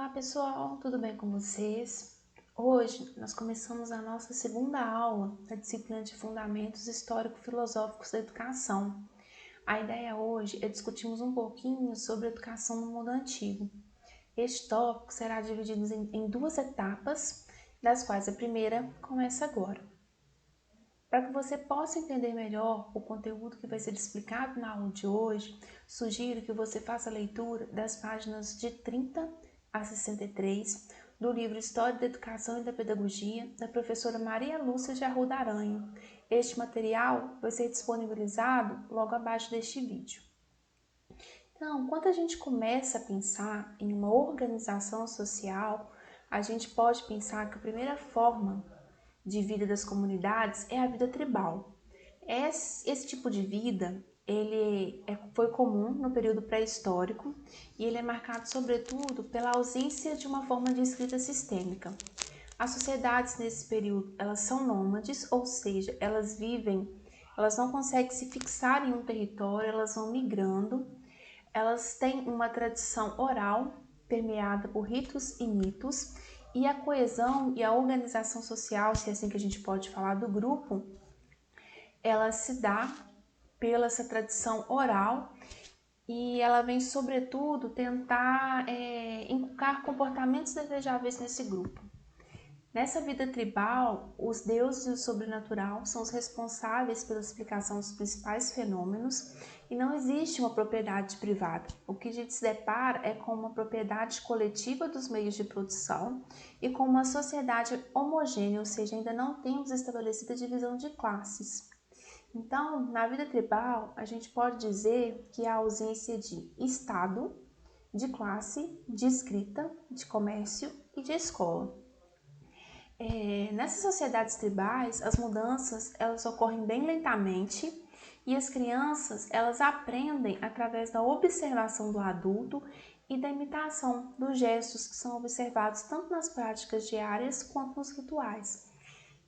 Olá pessoal, tudo bem com vocês? Hoje nós começamos a nossa segunda aula da disciplina de Fundamentos Histórico-Filosóficos da Educação. A ideia hoje é discutirmos um pouquinho sobre a educação no mundo antigo. Este tópico será dividido em duas etapas, das quais a primeira começa agora. Para que você possa entender melhor o conteúdo que vai ser explicado na aula de hoje, sugiro que você faça a leitura das páginas de 30 a 63 do livro História da Educação e da Pedagogia, da professora Maria Lúcia de Arruda Aranha. Este material vai ser disponibilizado logo abaixo deste vídeo. Então, quando a gente começa a pensar em uma organização social, a gente pode pensar que a primeira forma de vida das comunidades é a vida tribal. Esse tipo de vida foi comum no período pré-histórico e ele é marcado sobretudo pela ausência de uma forma de escrita sistêmica. As sociedades nesse período elas são nômades, ou seja, elas não conseguem se fixar em um território, elas vão migrando, elas têm uma tradição oral permeada por ritos e mitos, e a coesão e a organização social, se é assim que a gente pode falar do grupo, ela se dá pela essa tradição oral e ela vem sobretudo tentar inculcar comportamentos desejáveis nesse grupo. Nessa vida tribal, os deuses e o sobrenatural são os responsáveis pela explicação dos principais fenômenos e não existe uma propriedade privada. O que a gente se depara é com uma propriedade coletiva dos meios de produção e com uma sociedade homogênea, ou seja, ainda não temos estabelecida divisão de classes. Então, na vida tribal, a gente pode dizer que há ausência de Estado, de classe, de escrita, de comércio e de escola. Nessas sociedades tribais, as mudanças elas ocorrem bem lentamente e as crianças elas aprendem através da observação do adulto e da imitação dos gestos que são observados tanto nas práticas diárias quanto nos rituais.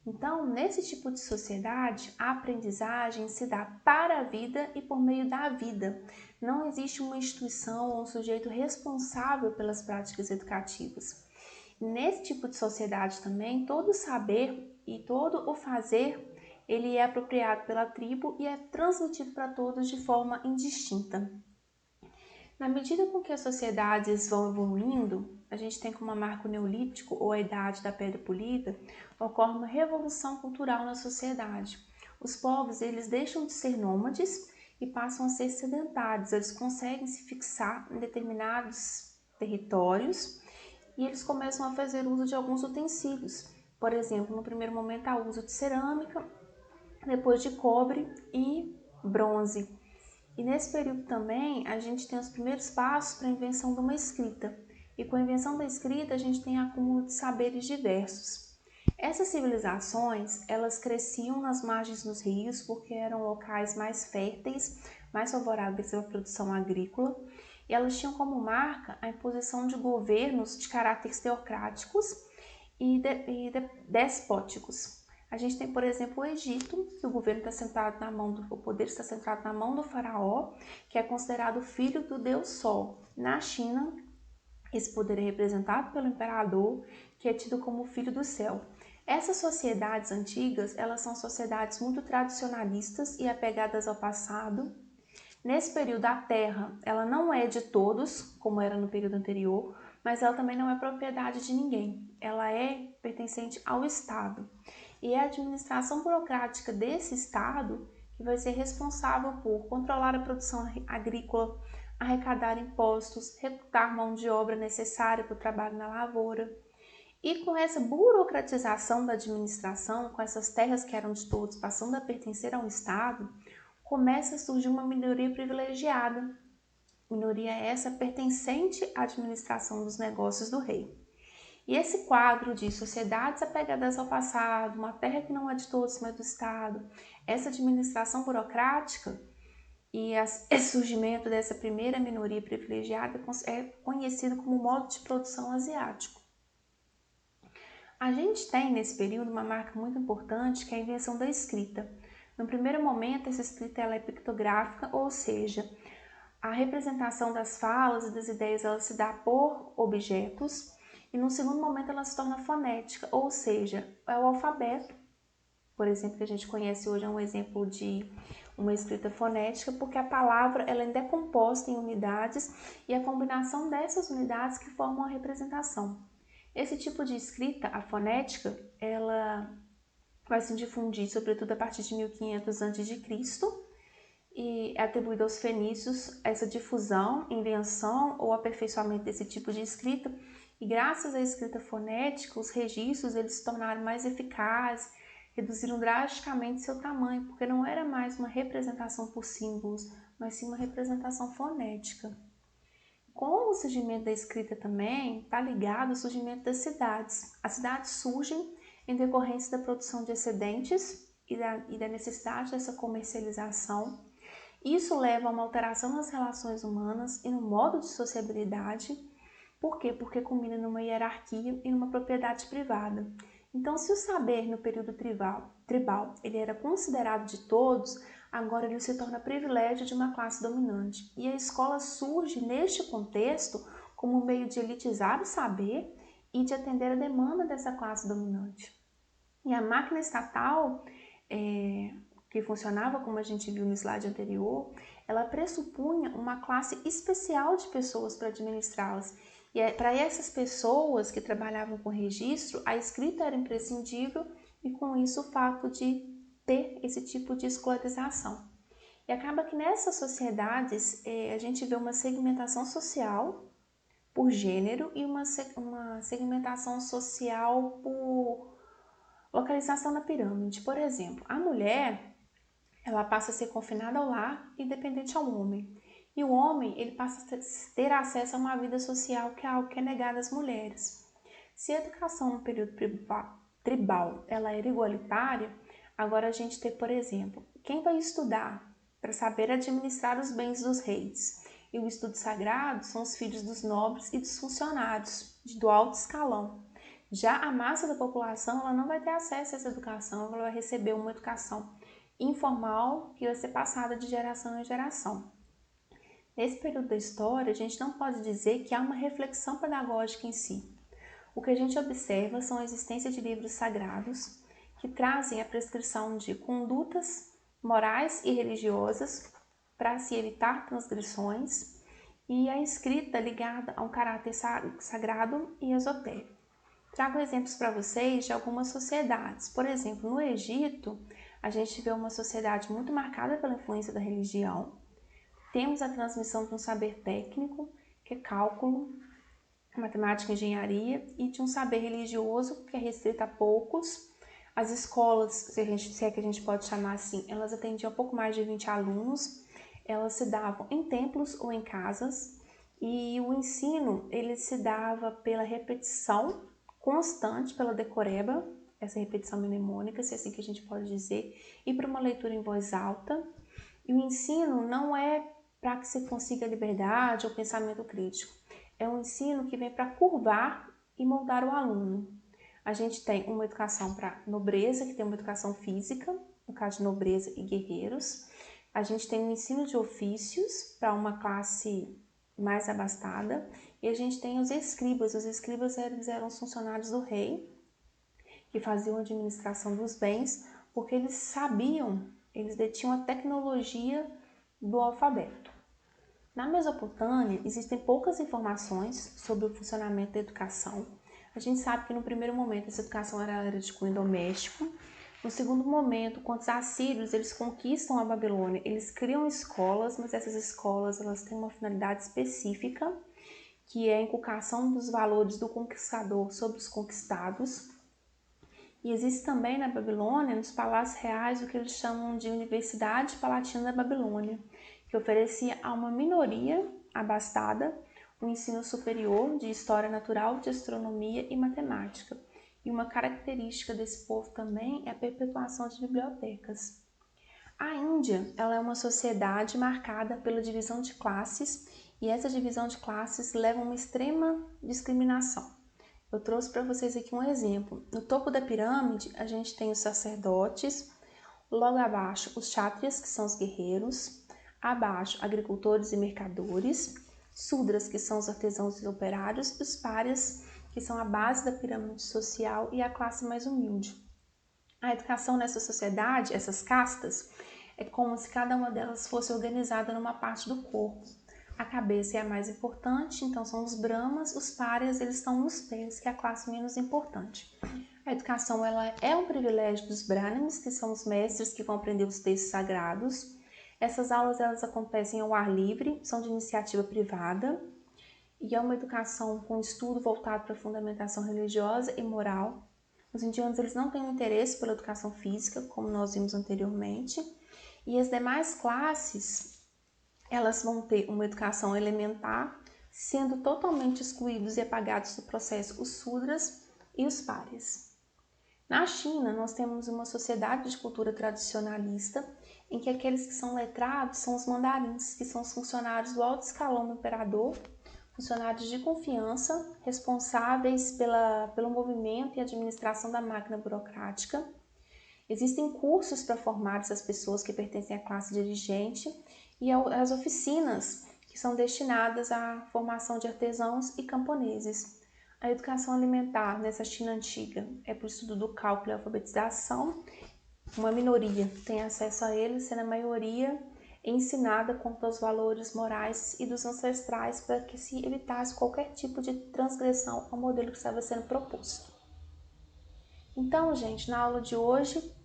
Então, nesse tipo de sociedade, a aprendizagem se dá para a vida e por meio da vida. Não existe uma instituição ou um sujeito responsável pelas práticas educativas. Nesse tipo de sociedade também, todo o saber e todo o fazer, ele é apropriado pela tribo e é transmitido para todos de forma indistinta. Na medida com que as sociedades vão evoluindo, a gente tem como marco neolítico ou a idade da pedra polida, ocorre uma revolução cultural na sociedade. Os povos, eles deixam de ser nômades e passam a ser sedentários, eles conseguem se fixar em determinados territórios e eles começam a fazer uso de alguns utensílios. Por exemplo, no primeiro momento há uso de cerâmica, depois de cobre e bronze. E nesse período também a gente tem os primeiros passos para a invenção de uma escrita. E com a invenção da escrita a gente tem acúmulo de saberes diversos. Essas civilizações, elas cresciam nas margens dos rios porque eram locais mais férteis, mais favoráveis para a produção agrícola, e elas tinham como marca a imposição de governos de caráteres teocráticos e despóticos. A gente tem, por exemplo, o Egito, que o governo está sentado na mão o poder está centrado na mão do faraó, que é considerado filho do deus Sol. Na China, esse poder é representado pelo imperador, que é tido como filho do céu. Essas sociedades antigas, elas são sociedades muito tradicionalistas e apegadas ao passado. Nesse período, a terra, ela não é de todos, como era no período anterior, mas ela também não é propriedade de ninguém. Ela é pertencente ao Estado. E é a administração burocrática desse Estado que vai ser responsável por controlar a produção agrícola, arrecadar impostos, recrutar mão de obra necessária para o trabalho na lavoura. E com essa burocratização da administração, com essas terras que eram de todos passando a pertencer ao Estado, começa a surgir uma minoria privilegiada. Minoria essa pertencente à administração dos negócios do rei. E esse quadro de sociedades apegadas ao passado, uma terra que não é de todos, mas do Estado, essa administração burocrática e esse surgimento dessa primeira minoria privilegiada é conhecido como modo de produção asiático. A gente tem nesse período uma marca muito importante que é a invenção da escrita. No primeiro momento, essa escrita ela é pictográfica, ou seja, A representação das falas e das ideias ela se dá por objetos e no segundo momento ela se torna fonética, ou seja, é o alfabeto, por exemplo, que a gente conhece hoje é um exemplo de uma escrita fonética, porque a palavra ela ainda é composta em unidades e a combinação dessas unidades que formam a representação. Esse tipo de escrita, a fonética, ela vai se difundir sobretudo a partir de 1500 a.C., e é atribuído aos fenícios essa difusão, invenção ou aperfeiçoamento desse tipo de escrita. E graças à escrita fonética, os registros eles se tornaram mais eficazes, reduziram drasticamente seu tamanho, porque não era mais uma representação por símbolos, mas sim uma representação fonética. Com o surgimento da escrita também, está ligado ao surgimento das cidades. As cidades surgem em decorrência da produção de excedentes e da necessidade dessa comercialização. Isso leva a uma alteração nas relações humanas e no modo de sociabilidade. Por quê? Porque combina numa hierarquia e numa propriedade privada. Então, se o saber no período tribal ele era considerado de todos, agora ele se torna privilégio de uma classe dominante. E a escola surge neste contexto como um meio de elitizar o saber e de atender a demanda dessa classe dominante. E a máquina estatal, que funcionava como a gente viu no slide anterior, ela pressupunha uma classe especial de pessoas para administrá-las. E para essas pessoas que trabalhavam com registro, a escrita era imprescindível e com isso o fato de ter esse tipo de escolarização. E acaba que nessas sociedades a gente vê uma segmentação social por gênero e uma segmentação social por localização na pirâmide. Por exemplo, a mulher ela passa a ser confinada ao lar e dependente ao homem. E o homem ele passa a ter acesso a uma vida social que é algo que é negado às mulheres. Se a educação no período tribal ela era igualitária, agora a gente tem, por exemplo, quem vai estudar para saber administrar os bens dos reis. E o estudo sagrado são os filhos dos nobres e dos funcionários do alto escalão. Já a massa da população ela não vai ter acesso a essa educação, ela vai receber uma educação informal que vai ser passada de geração em geração. Nesse período da história, a gente não pode dizer que há uma reflexão pedagógica em si. O que a gente observa são a existência de livros sagrados que trazem a prescrição de condutas morais e religiosas para se evitar transgressões e a escrita ligada a um caráter sagrado e esotérico. Trago exemplos para vocês de algumas sociedades. Por exemplo, no Egito, a gente vê uma sociedade muito marcada pela influência da religião. Temos a transmissão de um saber técnico, que é cálculo, matemática e engenharia, e de um saber religioso, que é restrito a poucos. As escolas, se é que a gente pode chamar assim, elas atendiam pouco mais de 20 alunos. Elas se davam em templos ou em casas. E o ensino, ele se dava pela repetição constante, pela decoreba, essa repetição mnemônica, se é assim que a gente pode dizer, e para uma leitura em voz alta. E o ensino não é para que se consiga liberdade ou pensamento crítico. É um ensino que vem para curvar e moldar o aluno. A gente tem uma educação para nobreza, que tem uma educação física, no caso de nobreza e guerreiros. A gente tem um ensino de ofícios para uma classe mais abastada. E a gente tem os escribas. Os escribas eram os funcionários do rei, que faziam a administração dos bens, porque eles sabiam, eles detinham a tecnologia do alfabeto. Na Mesopotâmia, existem poucas informações sobre o funcionamento da educação. A gente sabe que no primeiro momento essa educação era de cunho doméstico. No segundo momento, quando os assírios eles conquistam a Babilônia, eles criam escolas, mas essas escolas elas têm uma finalidade específica, que é a inculcação dos valores do conquistador sobre os conquistados. E existe também na Babilônia, nos palácios reais, o que eles chamam de Universidade Palatina da Babilônia, que oferecia a uma minoria abastada um ensino superior de história natural, de astronomia e matemática. E uma característica desse povo também é a perpetuação de bibliotecas. A Índia ela é uma sociedade marcada pela divisão de classes e essa divisão de classes leva a uma extrema discriminação. Eu trouxe para vocês aqui um exemplo. No topo da pirâmide, a gente tem os sacerdotes, logo abaixo os kshatriyas, que são os guerreiros, Abaixo, agricultores e mercadores. Sudras, que são os artesãos e os operários. E os párias, que são a base da pirâmide social e a classe mais humilde. A educação nessa sociedade, essas castas, é como se cada uma delas fosse organizada numa parte do corpo. A cabeça é a mais importante, então são os brahmas, os párias, eles estão nos pés, que é a classe menos importante. A educação ela é um privilégio dos brahmanes, que são os mestres que vão aprender os textos sagrados. Essas aulas elas acontecem ao ar livre, são de iniciativa privada, e é uma educação com estudo voltado para a fundamentação religiosa e moral. Os indianos eles não têm interesse pela educação física, como nós vimos anteriormente, e as demais classes elas vão ter uma educação elementar, sendo totalmente excluídos e apagados do processo os sudras e os párias. Na China, nós temos uma sociedade de cultura tradicionalista, em que aqueles que são letrados são os mandarins, que são os funcionários do alto escalão do imperador, funcionários de confiança, responsáveis pelo movimento e administração da máquina burocrática. Existem cursos para formar essas pessoas que pertencem à classe dirigente e as oficinas que são destinadas à formação de artesãos e camponeses. A educação alimentar nessa China antiga é para o estudo do cálculo e alfabetização. Uma minoria tem acesso a ele, sendo a maioria ensinada quanto aos valores morais e dos ancestrais para que se evitasse qualquer tipo de transgressão ao modelo que estava sendo proposto. Então, gente, na aula de hoje,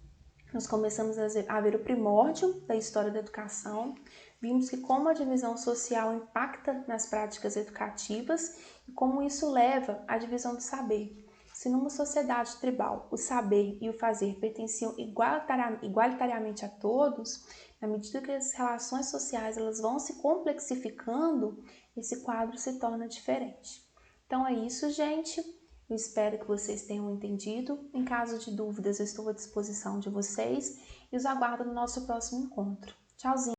nós começamos a ver o primórdio da história da educação, vimos que como a divisão social impacta nas práticas educativas e como isso leva à divisão do saber. Se numa sociedade tribal o saber e o fazer pertenciam igualitariamente a todos, na medida que as relações sociais elas vão se complexificando, esse quadro se torna diferente. Então é isso, gente. Eu espero que vocês tenham entendido. Em caso de dúvidas, eu estou à disposição de vocês e os aguardo no nosso próximo encontro. Tchauzinho!